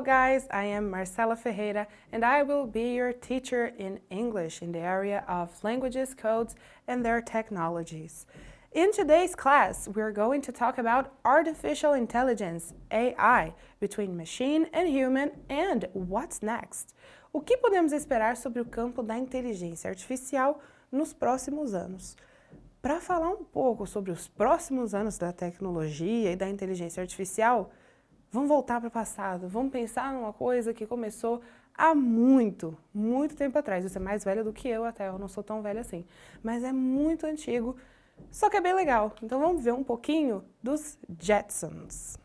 guys, I am Marcela Ferreira and I will be your teacher in English in the area of languages, codes, and their technologies. In today's class, we're going to talk about artificial intelligence, AI, between machine and human, and what's next. O que podemos esperar sobre o campo da inteligência artificial nos próximos anos? Para falar um pouco sobre os próximos anos da tecnologia e da inteligência artificial, vamos voltar para o passado, vamos pensar numa coisa que começou há muito tempo atrás. Você é mais velha do que eu até, eu não sou tão velha assim, mas é muito antigo, só que é bem legal. Então vamos ver um pouquinho dos Jetsons.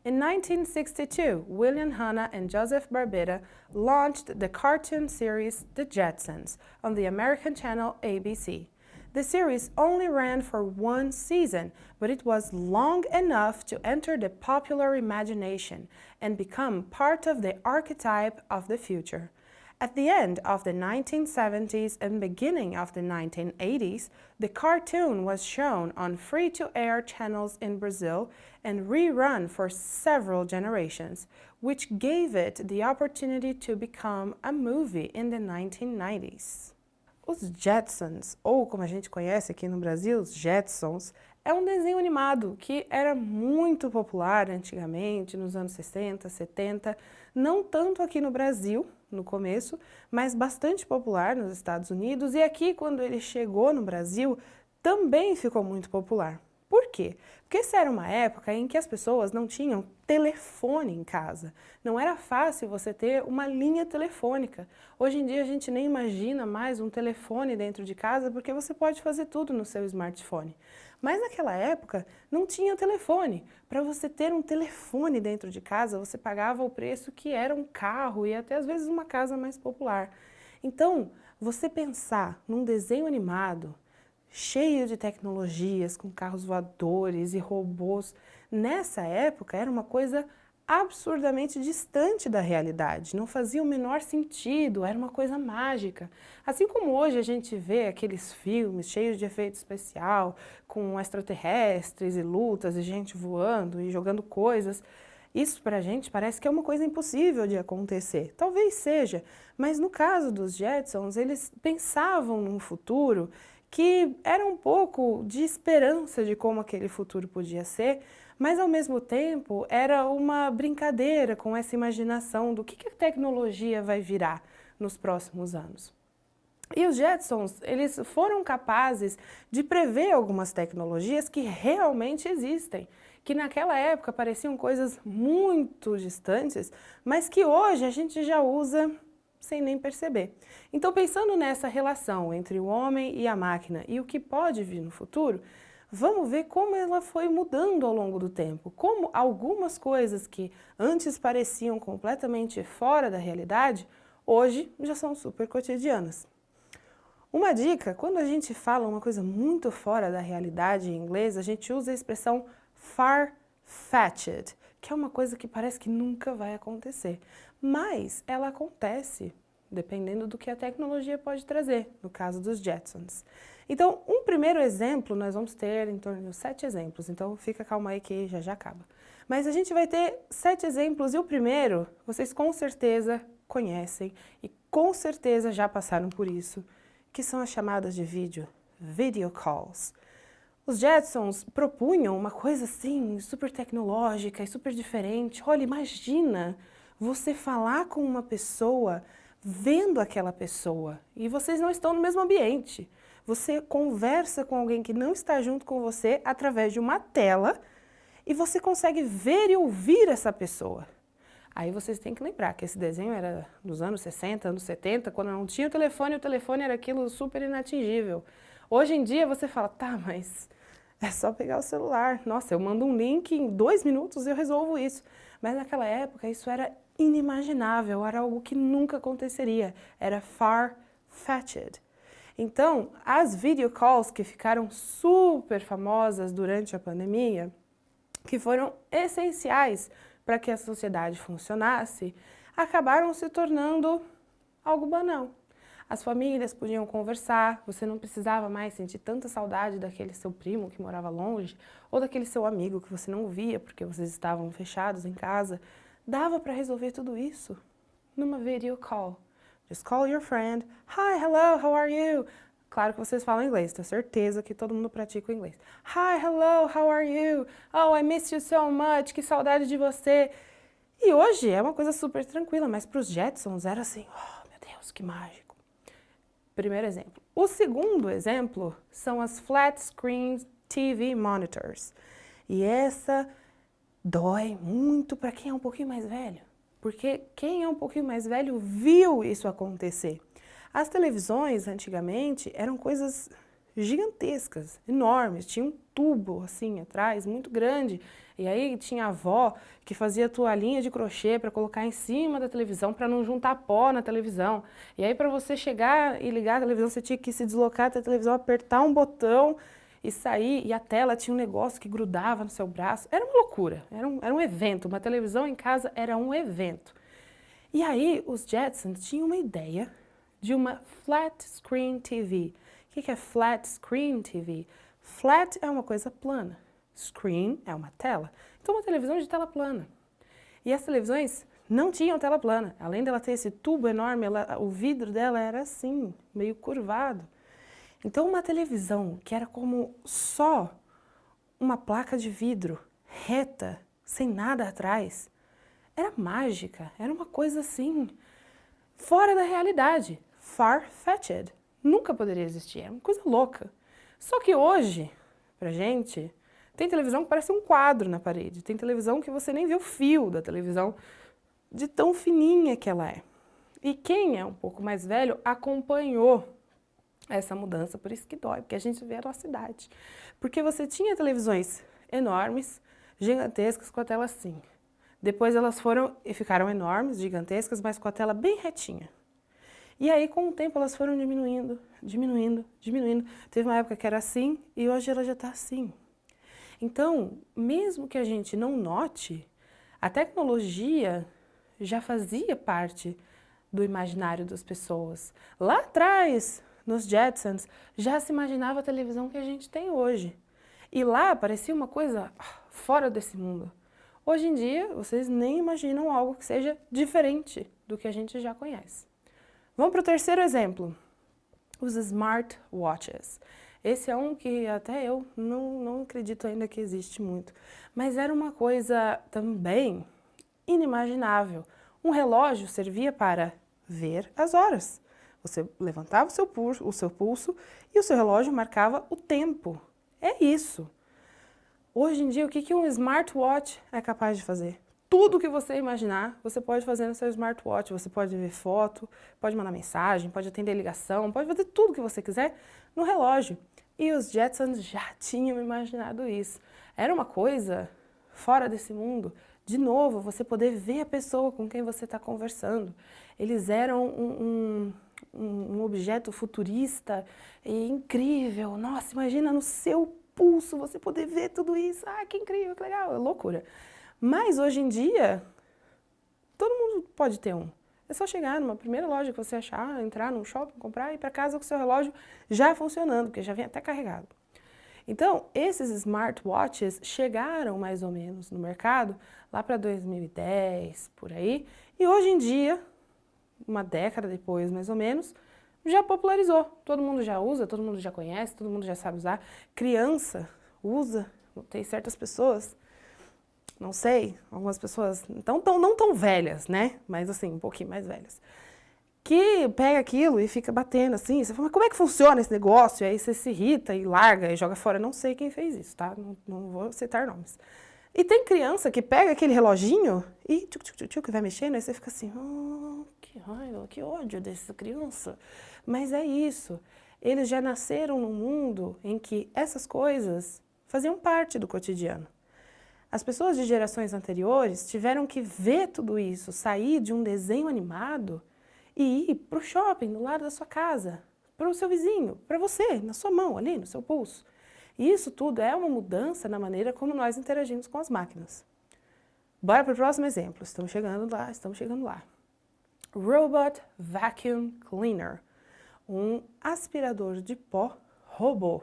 In 1962, William Hanna and Joseph Barbetta launched the cartoon series The Jetsons on the American channel ABC. The series only ran for one season, but it was long enough to enter the popular imagination and become part of the archetype of the future. At the end of the 1970s and beginning of the 1980s, the cartoon was shown on free-to-air channels in Brazil and rerun for several generations, which gave it the opportunity to become a movie in the 1990s. Os Jetsons, ou como a gente conhece aqui no Brasil, os Jetsons, é um desenho animado que era muito popular antigamente, nos anos 60, 70, não tanto aqui no Brasil, no começo, mas bastante popular nos Estados Unidos, e aqui, quando ele chegou no Brasil, também ficou muito popular. Por quê? Porque essa era uma época em que as pessoas não tinham telefone em casa. Não era fácil você ter uma linha telefônica. Hoje em dia a gente nem imagina mais um telefone dentro de casa porque você pode fazer tudo no seu smartphone. Mas naquela época não tinha telefone. Para você ter um telefone dentro de casa, você pagava o preço que era um carro e até às vezes uma casa mais popular. Então, você pensar num desenho animado cheio de tecnologias, com carros voadores e robôs, nessa época era uma coisa absurdamente distante da realidade, não fazia o menor sentido, era uma coisa mágica. Assim como hoje a gente vê aqueles filmes cheios de efeito especial, com extraterrestres e lutas e gente voando e jogando coisas, isso pra gente parece que é uma coisa impossível de acontecer. Talvez seja, mas no caso dos Jetsons, eles pensavam num futuro que era um pouco de esperança de como aquele futuro podia ser, mas ao mesmo tempo era uma brincadeira com essa imaginação do que a tecnologia vai virar nos próximos anos. E os Jetsons, eles foram capazes de prever algumas tecnologias que realmente existem, que naquela época pareciam coisas muito distantes, mas que hoje a gente já usa sem nem perceber. Então, pensando nessa relação entre o homem e a máquina e o que pode vir no futuro, vamos ver como ela foi mudando ao longo do tempo, como algumas coisas que antes pareciam completamente fora da realidade, hoje já são super cotidianas. Uma dica, quando a gente fala uma coisa muito fora da realidade em inglês, a gente usa a expressão far-fetched, que é uma coisa que parece que nunca vai acontecer, mas ela acontece, dependendo do que a tecnologia pode trazer, no caso dos Jetsons. Então, um primeiro exemplo, nós vamos ter em torno de 7 exemplos, então fica calma aí que já acaba. Mas a gente vai ter 7 exemplos e o primeiro, vocês com certeza conhecem e com certeza já passaram por isso, que são as chamadas de vídeo, video calls. Os Jetsons propunham uma coisa assim, super tecnológica e super diferente. Olha, imagina você falar com uma pessoa vendo aquela pessoa e vocês não estão no mesmo ambiente. você conversa com alguém que não está junto com você através de uma tela e você consegue ver e ouvir essa pessoa. Aí vocês têm que lembrar que esse desenho era dos anos 60, anos 70, quando não tinha o telefone era aquilo super inatingível. Hoje em dia você fala, tá, mas é só pegar o celular. Nossa, eu mando um link, em 2 minutos eu resolvo isso. Mas naquela época isso era inimaginável, era algo que nunca aconteceria. Era far-fetched. Então, as video calls que ficaram super famosas durante a pandemia, que foram essenciais para que a sociedade funcionasse, acabaram se tornando algo banal. As famílias podiam conversar, você não precisava mais sentir tanta saudade daquele seu primo que morava longe, ou daquele seu amigo que você não via porque vocês estavam fechados em casa. Dava para resolver tudo isso numa video call. Just call your friend. Hi, hello, how are you? Claro que vocês falam inglês, tenho certeza que todo mundo pratica o inglês. Hi, hello, how are you? Oh, I miss you so much, que saudade de você. E hoje é uma coisa super tranquila, mas para os Jetsons era assim, oh meu Deus, que mágico. Primeiro exemplo. O segundo exemplo são as Flat Screen TV Monitors. E essa dói muito para quem é um pouquinho mais velho, porque quem é um pouquinho mais velho viu isso acontecer. As televisões, antigamente, eram coisas gigantescas, enormes, tinha um tubo assim atrás, muito grande, e aí tinha a avó que fazia toalhinha de crochê para colocar em cima da televisão para não juntar pó na televisão. E aí para você chegar e ligar a televisão, você tinha que se deslocar da televisão, apertar um botão e sair, e a tela tinha um negócio que grudava no seu braço. Era uma loucura, era um evento, uma televisão em casa era um evento. E aí os Jetsons tinham uma ideia de uma Flat Screen TV. O que é Flat Screen TV? Flat é uma coisa plana, screen é uma tela. Então uma televisão de tela plana. E as televisões não tinham tela plana. Além dela ter esse tubo enorme, o vidro dela era assim, meio curvado. Então uma televisão que era como só uma placa de vidro reta, sem nada atrás, era mágica, era uma coisa assim, fora da realidade, far-fetched. Nunca poderia existir, é uma coisa louca. Só que hoje, pra gente, tem televisão que parece um quadro na parede, tem televisão que você nem vê o fio da televisão, de tão fininha que ela é. E quem é um pouco mais velho acompanhou essa mudança, por isso que dói, porque a gente vê a nossa idade. Porque você tinha televisões enormes, gigantescas, com a tela assim. Depois elas foram e ficaram enormes, gigantescas, mas com a tela bem retinha. E aí, com o tempo, elas foram diminuindo, diminuindo, diminuindo. Teve uma época que era assim e hoje ela já está assim. Então, mesmo que a gente não note, a tecnologia já fazia parte do imaginário das pessoas. Lá atrás, nos Jetsons, já se imaginava a televisão que a gente tem hoje. E lá parecia uma coisa fora desse mundo. Hoje em dia, vocês nem imaginam algo que seja diferente do que a gente já conhece. Vamos para o terceiro exemplo, os smartwatches. Esse é um que até eu não acredito ainda que existe muito, mas era uma coisa também inimaginável. Um relógio servia para ver as horas. Você levantava o seu pulso e o seu relógio marcava o tempo. É isso. Hoje em dia, o que um smartwatch é capaz de fazer? Tudo que você imaginar, você pode fazer no seu smartwatch. Você pode ver foto, pode mandar mensagem, pode atender ligação, pode fazer tudo que você quiser no relógio. E os Jetsons já tinham imaginado isso. Era uma coisa fora desse mundo. De novo, você poder ver a pessoa com quem você está conversando. Eles eram um objeto futurista e incrível. Nossa, imagina no seu pulso você poder ver tudo isso. Ah, que incrível, que legal, é loucura. Mas hoje em dia, todo mundo pode ter um. É só chegar numa primeira loja que você achar, entrar num shopping, comprar e ir para casa com o seu relógio já funcionando, porque já vem até carregado. Então, esses smartwatches chegaram mais ou menos no mercado lá para 2010, por aí, e hoje em dia, uma década depois mais ou menos, já popularizou. Todo mundo já usa, todo mundo já conhece, todo mundo já sabe usar. Criança usa, tem certas pessoas, não sei, algumas pessoas não tão velhas, né? Mas assim, um pouquinho mais velhas, que pega aquilo e fica batendo assim. Você fala, mas como é que funciona esse negócio? E aí você se irrita e larga e joga fora. Não sei quem fez isso, tá? Não vou citar nomes. E tem criança que pega aquele reloginho e tchuc, tchuc, tchuc, tchuc, vai mexendo, aí você fica assim, que raiva, que ódio dessa criança. Mas é isso. Eles já nasceram num mundo em que essas coisas faziam parte do cotidiano. As pessoas de gerações anteriores tiveram que ver tudo isso, sair de um desenho animado e ir para o shopping do lado da sua casa, para o seu vizinho, para você, na sua mão, ali, no seu pulso. E isso tudo é uma mudança na maneira como nós interagimos com as máquinas. Bora para o próximo exemplo. Estamos chegando lá. Robot Vacuum Cleaner. Um aspirador de pó robô.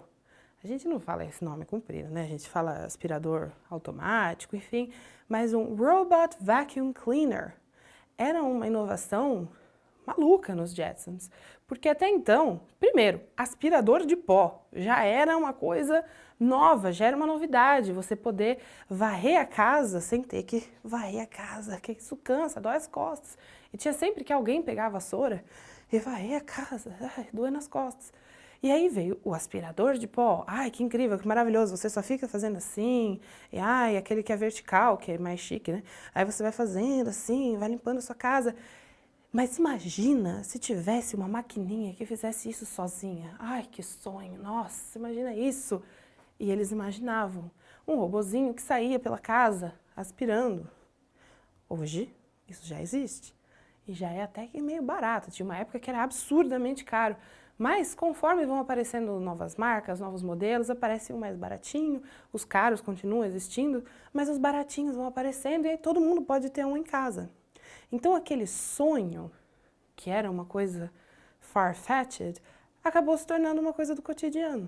A gente não fala esse nome comprido, né? A gente fala aspirador automático, enfim. Mas um Robot Vacuum Cleaner era uma inovação maluca nos Jetsons. Porque até então, primeiro, aspirador de pó já era uma coisa nova, já era uma novidade. Você poder varrer a casa sem ter que varrer a casa, que isso cansa, dói as costas. E tinha sempre que alguém pegar a vassoura e varrer a casa, doer nas costas. E aí veio o aspirador de pó. Ai, que incrível, que maravilhoso. Você só fica fazendo assim. E ai, aquele que é vertical, que é mais chique, né? Aí você vai fazendo assim, vai limpando a sua casa. Mas imagina se tivesse uma maquininha que fizesse isso sozinha. Ai, que sonho. Nossa, imagina isso. E eles imaginavam um robozinho que saía pela casa aspirando. Hoje, isso já existe. E já é até que meio barato. Tinha uma época que era absurdamente caro. Mas conforme vão aparecendo novas marcas, novos modelos, aparece um mais baratinho, os caros continuam existindo, mas os baratinhos vão aparecendo e aí todo mundo pode ter um em casa. Então aquele sonho, que era uma coisa far-fetched, acabou se tornando uma coisa do cotidiano.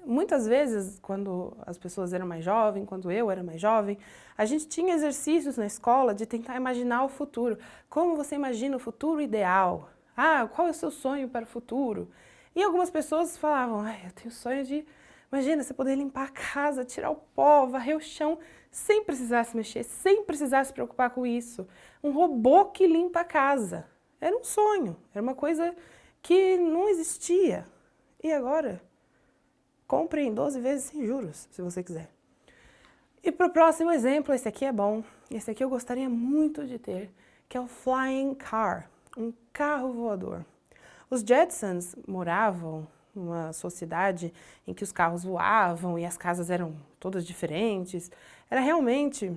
Muitas vezes, quando as pessoas eram mais jovens, quando eu era mais jovem, a gente tinha exercícios na escola de tentar imaginar o futuro. Como você imagina o futuro ideal? Ah, qual é o seu sonho para o futuro? E algumas pessoas falavam, eu tenho sonho de, imagina, você poder limpar a casa, tirar o pó, varrer o chão, sem precisar se mexer, sem precisar se preocupar com isso. Um robô que limpa a casa. Era um sonho, era uma coisa que não existia. E agora? Compre em 12 vezes sem juros, se você quiser. E para o próximo exemplo, esse aqui é bom, esse aqui eu gostaria muito de ter, que é o Flying Car, um carro voador. Os Jetsons moravam numa sociedade em que os carros voavam e as casas eram todas diferentes. Era realmente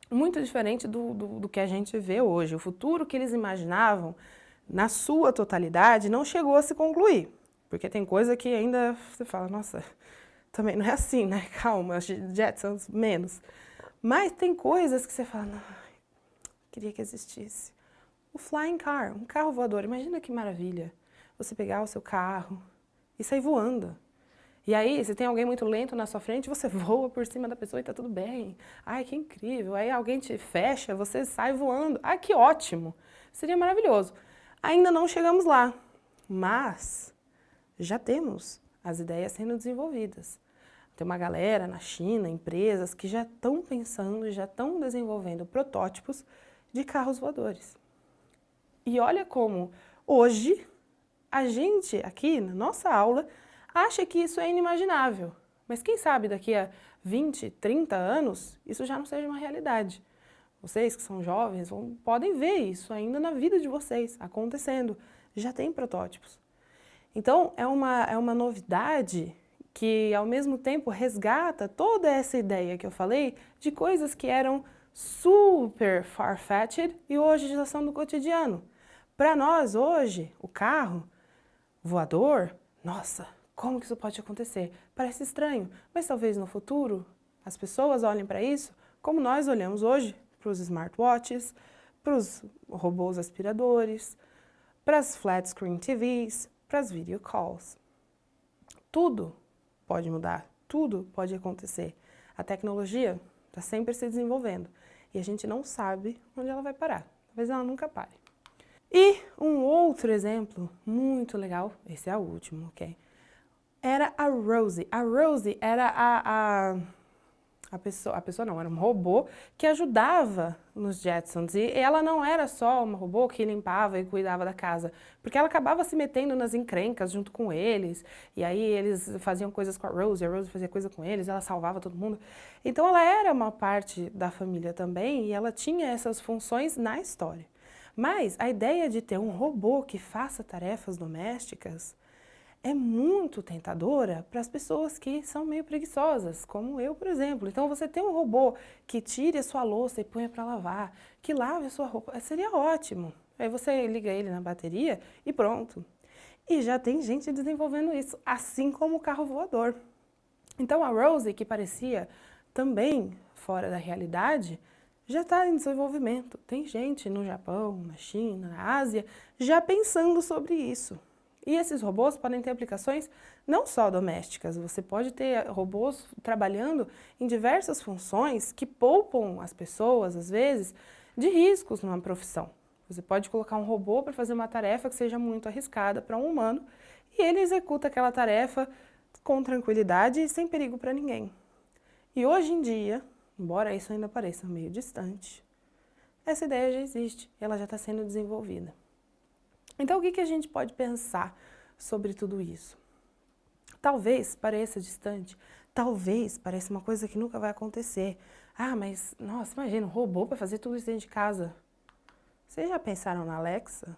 muito diferente do que a gente vê hoje. O futuro que eles imaginavam, na sua totalidade, não chegou a se concluir. Porque tem coisa que ainda você fala, nossa, também não é assim, né? Calma, Jetsons, menos. Mas tem coisas que você fala, não, queria que existisse. O Flying Car, um carro voador, imagina que maravilha. Você pegar o seu carro e sair voando. E aí, se tem alguém muito lento na sua frente, você voa por cima da pessoa e tá tudo bem. Ai, que incrível. Aí alguém te fecha, você sai voando. Ai, que ótimo. Seria maravilhoso. Ainda não chegamos lá, mas já temos as ideias sendo desenvolvidas. Tem uma galera na China, empresas que já estão pensando, já estão desenvolvendo protótipos de carros voadores. E olha como hoje a gente aqui na nossa aula acha que isso é inimaginável. Mas quem sabe daqui a 20, 30 anos isso já não seja uma realidade. Vocês que são jovens podem ver isso ainda na vida de vocês acontecendo. Já tem protótipos. Então, é uma novidade que, ao mesmo tempo, resgata toda essa ideia que eu falei de coisas que eram super far-fetched e hoje já são do cotidiano. Para nós, hoje, o carro voador, nossa, como que isso pode acontecer? Parece estranho, mas talvez no futuro as pessoas olhem para isso como nós olhamos hoje para os smartwatches, para os robôs aspiradores, para as flat screen TVs, para as video calls. Tudo pode mudar, tudo pode acontecer. A tecnologia está sempre se desenvolvendo e a gente não sabe onde ela vai parar. Talvez ela nunca pare. E um outro exemplo muito legal, esse é o último, ok? Era a Rosie. A Rosie era A pessoa não, era um robô que ajudava nos Jetsons. E ela não era só uma robô que limpava e cuidava da casa, porque ela acabava se metendo nas encrencas junto com eles. E aí eles faziam coisas com a Rose fazia coisa com eles, ela salvava todo mundo. Então ela era uma parte da família também e ela tinha essas funções na história. Mas a ideia de ter um robô que faça tarefas domésticas é muito tentadora para as pessoas que são meio preguiçosas, como eu, por exemplo. Então, você ter um robô que tire a sua louça e ponha para lavar, que lave a sua roupa, seria ótimo. Aí você liga ele na bateria e pronto. E já tem gente desenvolvendo isso, assim como o carro voador. Então, a Rose, que parecia também fora da realidade, já está em desenvolvimento. Tem gente no Japão, na China, na Ásia, já pensando sobre isso. E esses robôs podem ter aplicações não só domésticas, você pode ter robôs trabalhando em diversas funções que poupam as pessoas, às vezes, de riscos numa profissão. Você pode colocar um robô para fazer uma tarefa que seja muito arriscada para um humano e ele executa aquela tarefa com tranquilidade e sem perigo para ninguém. E hoje em dia, embora isso ainda pareça meio distante, essa ideia já existe, ela já está sendo desenvolvida. Então, o que a gente pode pensar sobre tudo isso? Talvez pareça distante, talvez pareça uma coisa que nunca vai acontecer. Ah, mas, nossa, imagina, um robô para fazer tudo isso dentro de casa. Vocês já pensaram na Alexa?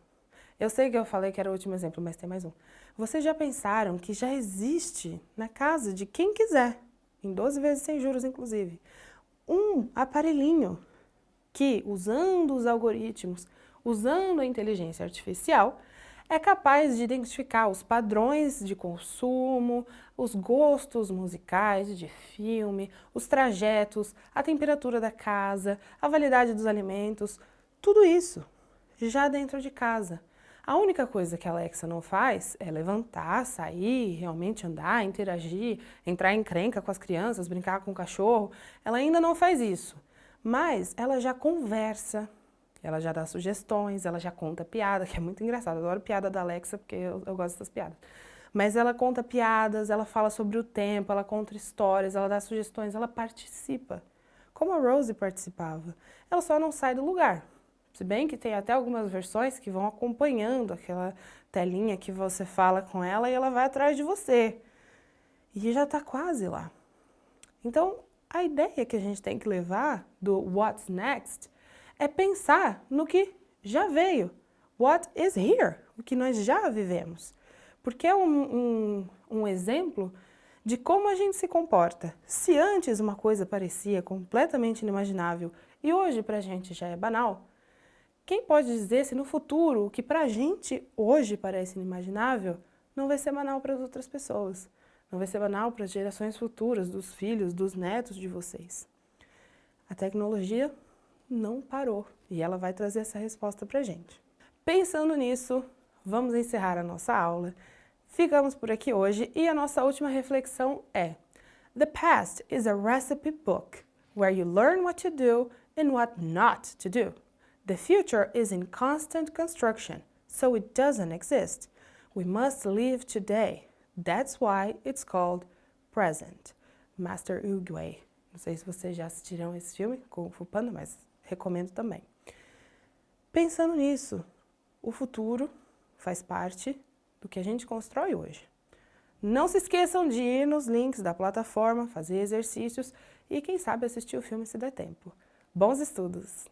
Eu sei que eu falei que era o último exemplo, mas tem mais um. Vocês já pensaram que já existe na casa de quem quiser, em 12 vezes sem juros inclusive, um aparelhinho que, usando os algoritmos, usando a inteligência artificial, é capaz de identificar os padrões de consumo, os gostos musicais de filme, os trajetos, a temperatura da casa, a validade dos alimentos, tudo isso já dentro de casa. A única coisa que a Alexa não faz é levantar, sair, realmente andar, interagir, entrar em encrenca com as crianças, brincar com o cachorro. Ela ainda não faz isso, mas ela já conversa. Ela já dá sugestões, ela já conta piada, que é muito engraçado. Eu adoro piada da Alexa, porque eu gosto dessas piadas. Mas ela conta piadas, ela fala sobre o tempo, ela conta histórias, ela dá sugestões, ela participa. Como a Rose participava. Ela só não sai do lugar. Se bem que tem até algumas versões que vão acompanhando aquela telinha que você fala com ela e ela vai atrás de você. E já está quase lá. Então, a ideia que a gente tem que levar do What's Next é pensar no que já veio, what is here, o que nós já vivemos. Porque é um exemplo de como a gente se comporta. Se antes uma coisa parecia completamente inimaginável e hoje pra gente já é banal, quem pode dizer se no futuro o que pra gente hoje parece inimaginável não vai ser banal para as outras pessoas, não vai ser banal para as gerações futuras, dos filhos, dos netos de vocês. A tecnologia não parou e ela vai trazer essa resposta pra gente. Pensando nisso, vamos encerrar a nossa aula. Ficamos por aqui hoje e a nossa última reflexão é: The past is a recipe book where you learn what to do and what not to do. The future is in constant construction, so it doesn't exist. We must live today. That's why it's called present. Master Oogway. Não sei se vocês já assistiram esse filme, Kung Fu Panda, mas recomendo também. Pensando nisso, o futuro faz parte do que a gente constrói hoje. Não se esqueçam de ir nos links da plataforma, fazer exercícios e, quem sabe, assistir o filme se der tempo. Bons estudos!